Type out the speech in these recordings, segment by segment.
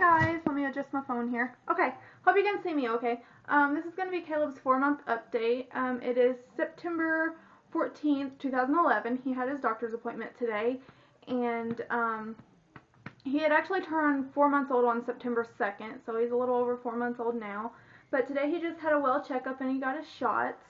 guys, let me adjust my phone here. Okay, hope you can see me okay. This is going to be Caleb's 4-month update. It is September 14th, 2011. He had his doctor's appointment today, and he had actually turned 4 months old on September 2nd, so he's a little over 4 months old now. But today he just had a well checkup and he got his shots.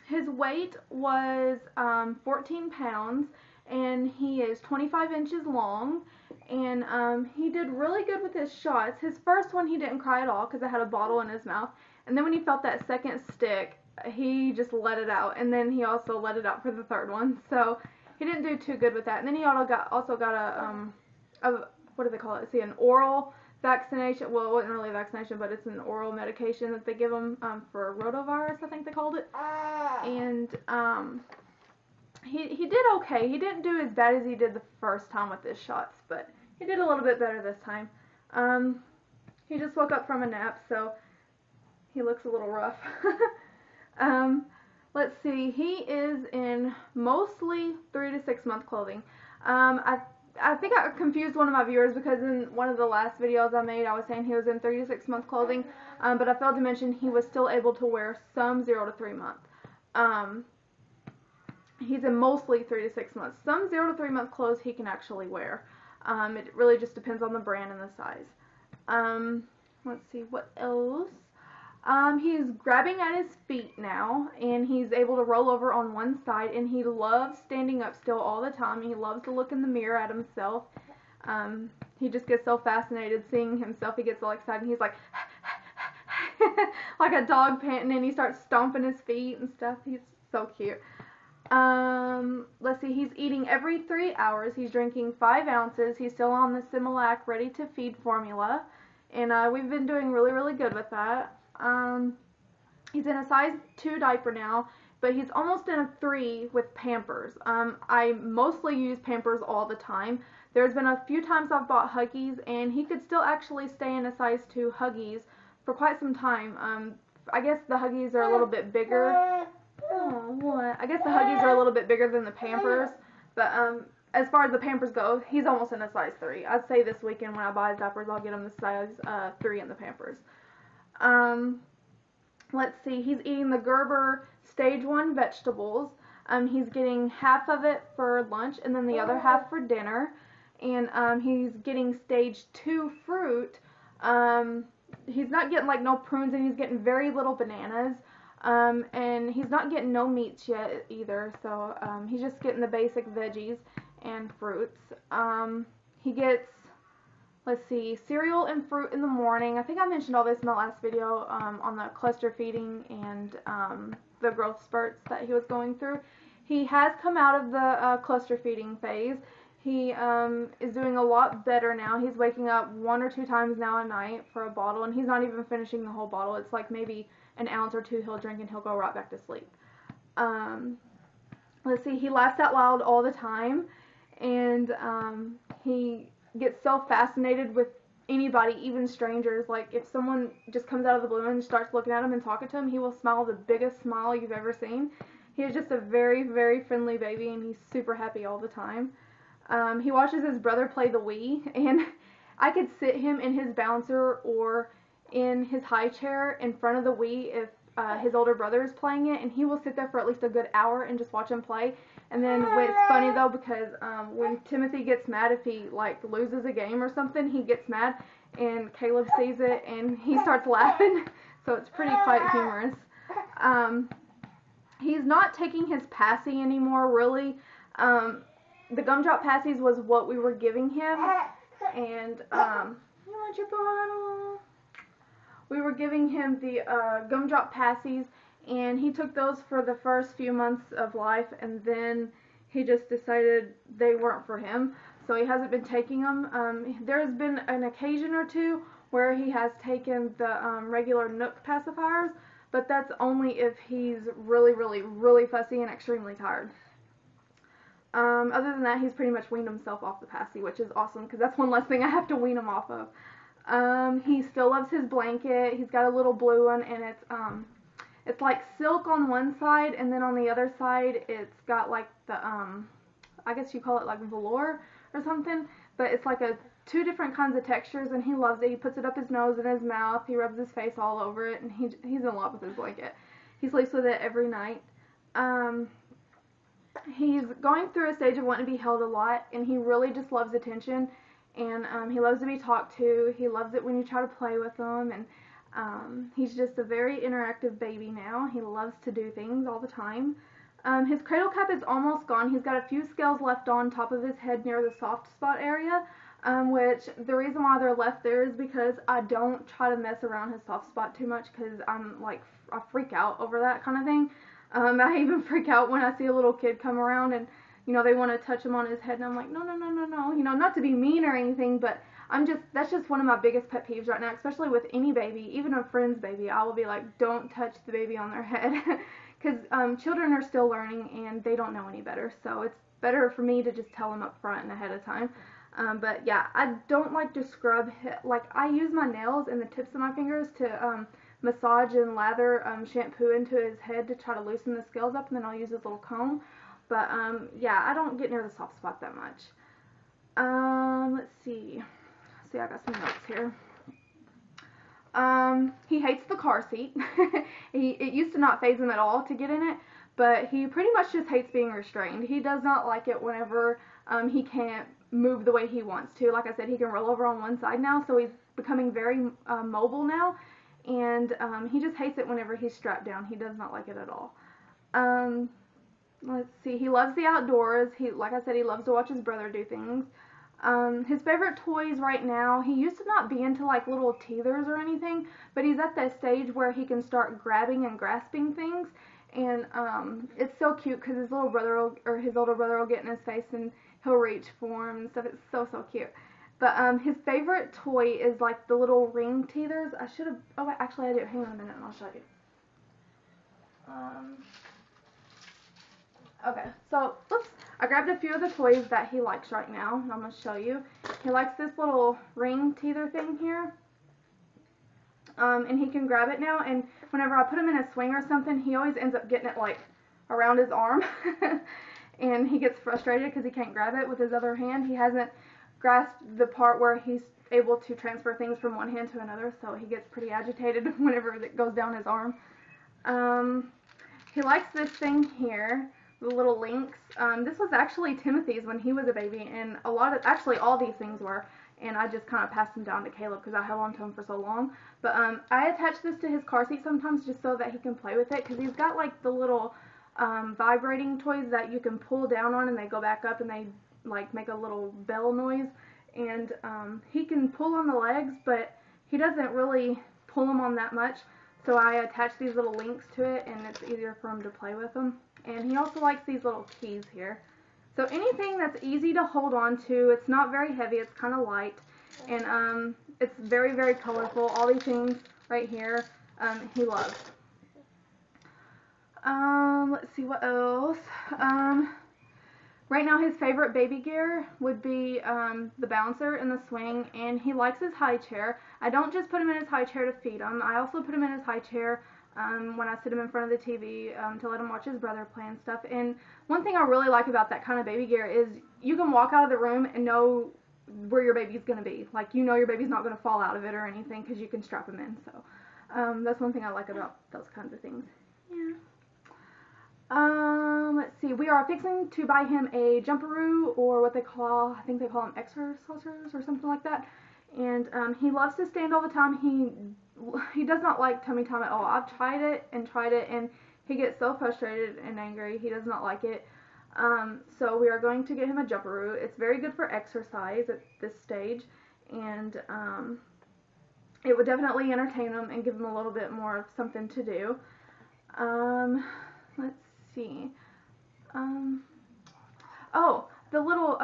His weight was 14 pounds, and he is 25 inches long, and he did really good with his shots. His first one he didn't cry at all because it had a bottle in his mouth, and then when he felt that second stick, he just let it out, and then he also let it out for the third one, so he didn't do too good with that. And then he also got a what do they call it? See, an oral vaccination. Well, it wasn't really a vaccination, but it's an oral medication that they give him for rotavirus, I think they called it. And he did okay. He didn't do as bad as he did the first time with his shots, but he did a little bit better this time. He just woke up from a nap, so he looks a little rough. Let's see. He is in mostly 3 to 6 month clothing. I think I confused one of my viewers because in one of the last videos I made, I was saying he was in 3 to 6 month clothing, but I failed to mention he was still able to wear some 0 to 3 month. He's in mostly 3 to 6 months. Some 0 to 3 month clothes he can actually wear. It really just depends on the brand and the size. Let's see, what else? He's grabbing at his feet now, and he's able to roll over on one side, and he loves standing up still all the time. He loves to look in the mirror at himself. He just gets so fascinated seeing himself. He gets all excited, and he's like, like a dog panting, and he starts stomping his feet and stuff. He's so cute. Let's see, he's eating every 3 hours. He's drinking 5 ounces. He's still on the Similac ready-to-feed formula, and we've been doing really, really good with that. He's in a size 2 diaper now, but he's almost in a 3 with Pampers. I mostly use Pampers all the time. There's been a few times I've bought Huggies, and he could still actually stay in a size 2 Huggies for quite some time. I guess the Huggies are a little bit bigger. Oh, what? I guess the Huggies are a little bit bigger than the Pampers, but as far as the Pampers go, he's almost in a size 3. I'd say this weekend when I buy his diapers, I'll get him the size 3 in the Pampers. Let's see, he's eating the Gerber stage 1 vegetables. He's getting half of it for lunch and then the other half for dinner. And he's getting stage 2 fruit. He's not getting like no prunes, and he's getting very little bananas. And he's not getting no meats yet either, so he's just getting the basic veggies and fruits. He gets, let's see, cereal and fruit in the morning. I think I mentioned all this in my last video on the cluster feeding and the growth spurts that he was going through. He has come out of the cluster feeding phase. He is doing a lot better now. He's waking up 1 or 2 times now a night for a bottle, and he's not even finishing the whole bottle. It's like maybe an ounce or 2 he'll drink and he'll go right back to sleep. Let's see, he laughs out loud all the time, and he gets so fascinated with anybody, even strangers. Like if someone just comes out of the blue and starts looking at him and talking to him, he will smile the biggest smile you've ever seen. He is just a very, very friendly baby, and he's super happy all the time. He watches his brother play the Wii, and I could sit him in his bouncer or in his high chair in front of the Wii if his older brother is playing it, and he will sit there for at least a good hour and just watch him play. And then it's funny though, because when Timothy gets mad, if he like loses a game or something, he gets mad, and Caleb sees it and he starts laughing, so it's pretty quite humorous. He's not taking his passy anymore, really. The gumdrop passies was what we were giving him, and you want your bottle? We were giving him the gumdrop passies, and he took those for the first few months of life, and then he just decided they weren't for him, so he hasn't been taking them. There's been an occasion or two where he has taken the regular Nook pacifiers, but that's only if he's really, really, really fussy and extremely tired. Other than that, he's pretty much weaned himself off the passy, which is awesome, because that's one less thing I have to wean him off of. He still loves his blanket. He's got a little blue one, and it's like silk on one side, and then on the other side it's got like the I guess you call it like velour or something, but it's like a 2 different kinds of textures, and he loves it. He puts it up his nose and his mouth. He rubs his face all over it, and he's in love with his blanket. He sleeps with it every night. He's going through a stage of wanting to be held a lot, and he really just loves attention, and he loves to be talked to. He loves it when you try to play with him, and he's just a very interactive baby now. He loves to do things all the time. His cradle cap is almost gone. He's got a few scales left on top of his head near the soft spot area, which the reason why they're left there is because I don't try to mess around his soft spot too much, because I'm like, I freak out over that kind of thing. I even freak out when I see a little kid come around and, you know, they want to touch him on his head, and I'm like, no, no, no, no, no, you know, not to be mean or anything, but that's just one of my biggest pet peeves right now, especially with any baby, even a friend's baby. I will be like, don't touch the baby on their head, because children are still learning and they don't know any better, so it's better for me to just tell them up front and ahead of time. But yeah, I don't like to scrub, like I use my nails and the tips of my fingers to massage and lather shampoo into his head to try to loosen the scales up, and then I'll use this little comb. But yeah, I don't get near the soft spot that much. Let's see. I got some notes here. He hates the car seat. It used to not faze him at all to get in it, but he pretty much just hates being restrained. He does not like it whenever he can't move the way he wants to. Like I said, he can roll over on one side now, so he's becoming very mobile now, and he just hates it whenever he's strapped down. He does not like it at all. Let's see, he loves the outdoors. Like I said, he loves to watch his brother do things. His favorite toys right now, he used to not be into like little teethers or anything, but he's at that stage where he can start grabbing and grasping things, and it's so cute because his little brother or his older brother will get in his face and he'll reach for him and stuff. It's so, so cute. But his favorite toy is like the little ring teethers. I should have, oh actually I do, hang on a minute and I'll show you. Okay, so, oops, I grabbed a few of the toys that he likes right now. I'm going to show you. He likes this little ring teether thing here. And he can grab it now, and whenever I put him in a swing or something, he always ends up getting it, like, around his arm. And he gets frustrated because he can't grab it with his other hand. He hasn't grasped the part where he's able to transfer things from one hand to another, so he gets pretty agitated whenever it goes down his arm. He likes this thing here. The little links. This was actually Timothy's when he was a baby, and actually all these things were, and I just kind of passed them down to Caleb because I held on to him for so long. But I attach this to his car seat sometimes just so that he can play with it, because he's got like the little vibrating toys that you can pull down on and they go back up and they like make a little bell noise, and he can pull on the legs, but he doesn't really pull them on that much, so I attach these little links to it, and it's easier for him to play with them. And he also likes these little keys here. So anything that's easy to hold on to, it's not very heavy, it's kind of light, and it's very, very colorful. All these things right here, he loves. Let's see what else. Right now his favorite baby gear would be the bouncer and the swing, and he likes his high chair. I don't just put him in his high chair to feed him. I also put him in his high chair when I sit him in front of the TV to let him watch his brother play and stuff. And one thing I really like about that kind of baby gear is you can walk out of the room and know where your baby's going to be. Like, you know your baby's not going to fall out of it or anything because you can strap him in. So that's one thing I like about those kinds of things. Yeah. Let's see. We are fixing to buy him a jumperoo, or what they call, I think they call them exercisers or something like that. And he loves to stand all the time. He does not like tummy time at all. I've tried it, and he gets so frustrated and angry. He does not like it. So we are going to get him a jumperoo. It's very good for exercise at this stage, and it would definitely entertain him and give him a little bit more of something to do. Let's see. Oh, the little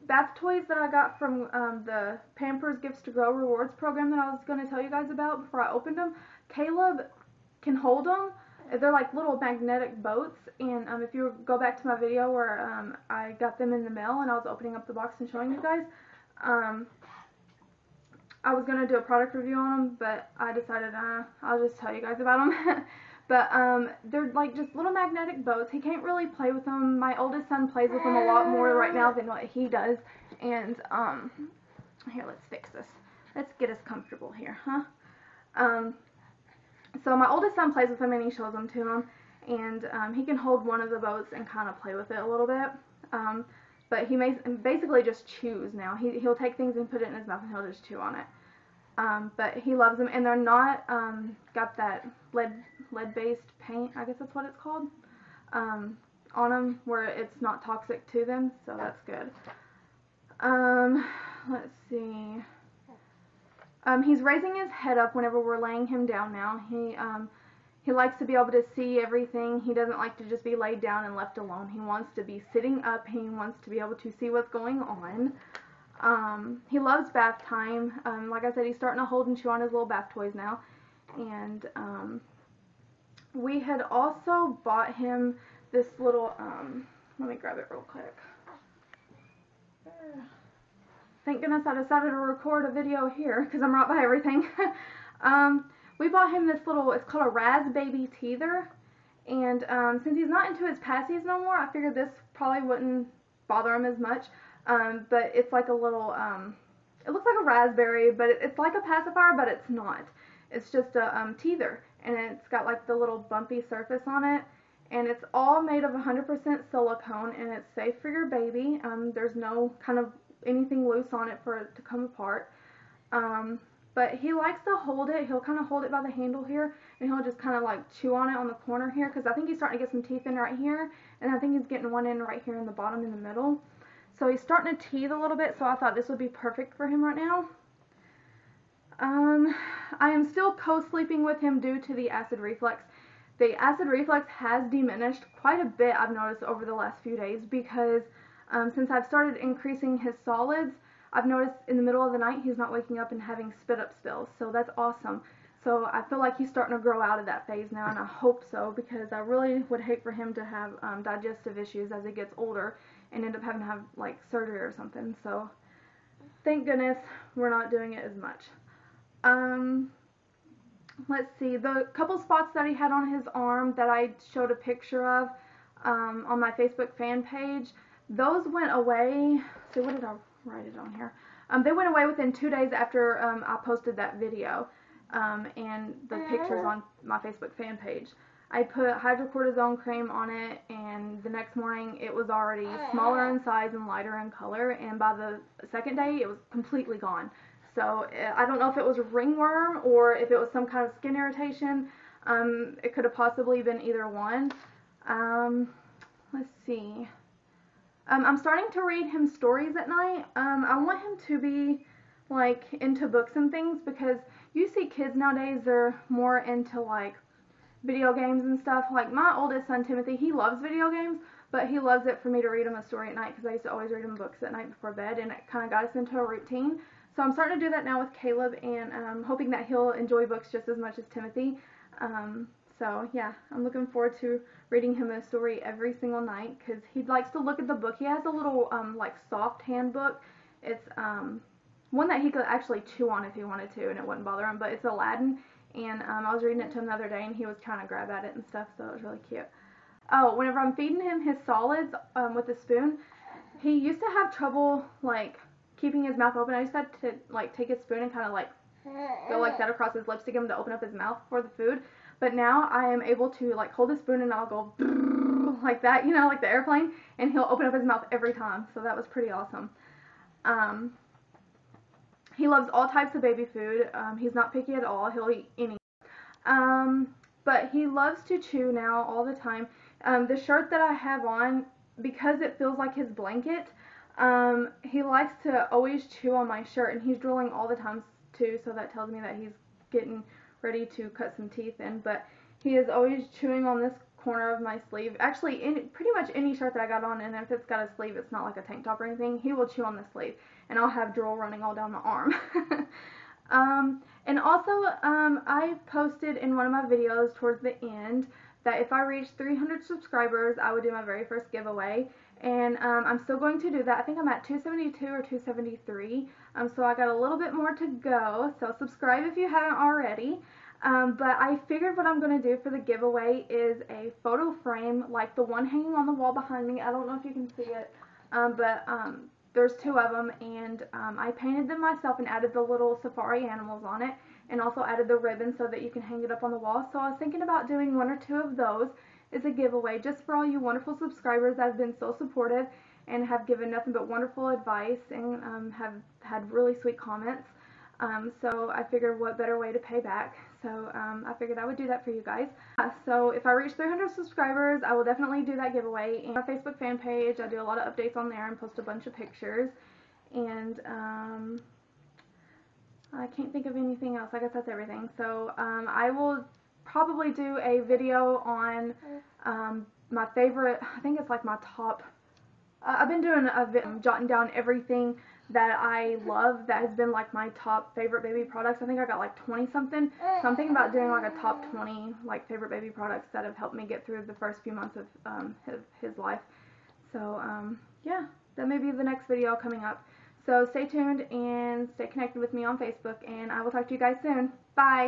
bath toys that I got from the Pampers Gifts to Grow Rewards program that I was going to tell you guys about before I opened them. Caleb can hold them. They're like little magnetic boats, and if you go back to my video where I got them in the mail and I was opening up the box and showing you guys, I was going to do a product review on them, but I decided I'll just tell you guys about them. But they're like just little magnetic boats. He can't really play with them. My oldest son plays with them a lot more right now than what he does. And Here, let's fix this. Let's get us comfortable here, huh? So my oldest son plays with him and he shows them to him, and he can hold one of the boats and kind of play with it a little bit. But he basically just chews now. He'll take things and put it in his mouth and he'll just chew on it. But he loves them, and they're not got that lead-based paint, I guess that's what it's called, on them, where it's not toxic to them, so that's good. Let's see. He's raising his head up whenever we're laying him down now. He likes to be able to see everything. He doesn't like to just be laid down and left alone. He wants to be sitting up. He wants to be able to see what's going on. He loves bath time. Like I said, he's starting to hold and chew on his little bath toys now. And we had also bought him this little, let me grab it real quick. Thank goodness I decided to record a video here because I'm right by everything. We bought him this little, it's called a Raz Baby Teether. And since he's not into his passies no more, I figured this probably wouldn't bother him as much. But it's like a little, it looks like a raspberry, but it's like a pacifier, but it's not. It's just a teether, and it's got like the little bumpy surface on it, and it's all made of 100% silicone, and it's safe for your baby. There's no kind of anything loose on it for it to come apart. But he likes to hold it. He'll kind of hold it by the handle here, and he'll just kind of like chew on it on the corner here, because I think he's starting to get some teeth in right here, and I think he's getting one in right here in the bottom in the middle. So he's starting to teeth a little bit, so I thought this would be perfect for him right now. I am still co-sleeping with him due to the acid reflux. The acid reflux has diminished quite a bit, I've noticed, over the last few days, because since I've started increasing his solids, I've noticed in the middle of the night he's not waking up and having spit up spills, so that's awesome. So I feel like he's starting to grow out of that phase now, and I hope so, because I really would hate for him to have digestive issues as he gets older and end up having to have like surgery or something. So thank goodness we're not doing it as much. Let's see, the couple spots that he had on his arm that I showed a picture of on my Facebook fan page, those went away. So what did I write it on here? They went away within 2 days after I posted that video and the pictures on my Facebook fan page. I put hydrocortisone cream on it, and the next morning it was already smaller in size and lighter in color, and by the second day it was completely gone. So I don't know if it was ringworm or if it was some kind of skin irritation. It could have possibly been either one. Let's see. I'm starting to read him stories at night. I want him to be like into books and things, because you see kids nowadays, they're more into like video games and stuff. Like my oldest son Timothy, he loves video games, but he loves it for me to read him a story at night, because I used to always read him books at night before bed, and it kind of got us into a routine. So I'm starting to do that now with Caleb, and I'm hoping that he'll enjoy books just as much as Timothy. So yeah, I'm looking forward to reading him a story every single night, because he likes to look at the book. He has a little like soft hand book. It's one that he could actually chew on if he wanted to, and it wouldn't bother him, but it's Aladdin, and I was reading it to him the other day, and he was trying to grab at it and stuff, so it was really cute. Oh, whenever I'm feeding him his solids with a spoon, he used to have trouble like keeping his mouth open. I used to have to like take his spoon and kind of like go like that across his lips to get him to open up his mouth for the food. But now I am able to like hold the spoon and I'll go like that, you know, like the airplane, and he'll open up his mouth every time. So that was pretty awesome. He loves all types of baby food. He's not picky at all. He'll eat any. But he loves to chew now all the time. The shirt that I have on, because it feels like his blanket, he likes to always chew on my shirt, and he's drooling all the time too, so that tells me that he's getting ready to cut some teeth in. But he is always chewing on this corner of my sleeve. Actually, in pretty much any shirt that I got on, and if it's got a sleeve, it's not like a tank top or anything, he will chew on the sleeve, and I'll have drool running all down my arm. And also, I posted in one of my videos towards the end that if I reached 300 subscribers, I would do my very first giveaway. And I'm still going to do that. I think I'm at 272 or 273. So I got a little bit more to go. So subscribe if you haven't already. But I figured what I'm going to do for the giveaway is a photo frame like the one hanging on the wall behind me. I don't know if you can see it. there's 2 of them, and I painted them myself and added the little safari animals on it, and also added the ribbon so that you can hang it up on the wall. So I was thinking about doing 1 or 2 of those as a giveaway, just for all you wonderful subscribers that have been so supportive and have given nothing but wonderful advice and have had really sweet comments. So I figured what better way to pay back. So I figured I would do that for you guys. So if I reach 300 subscribers, I will definitely do that giveaway. And my Facebook fan page, I do a lot of updates on there and post a bunch of pictures. And I can't think of anything else. I guess that's everything. So I will probably do a video on my favorite, I think it's like my top, I've been doing jotting down everything that I love that has been like my top favorite baby products. I think I got like 20 something. So I'm thinking about doing like a top 20 like favorite baby products that have helped me get through the first few months of his life. So yeah, that may be the next video coming up. So stay tuned and stay connected with me on Facebook, and I will talk to you guys soon. Bye!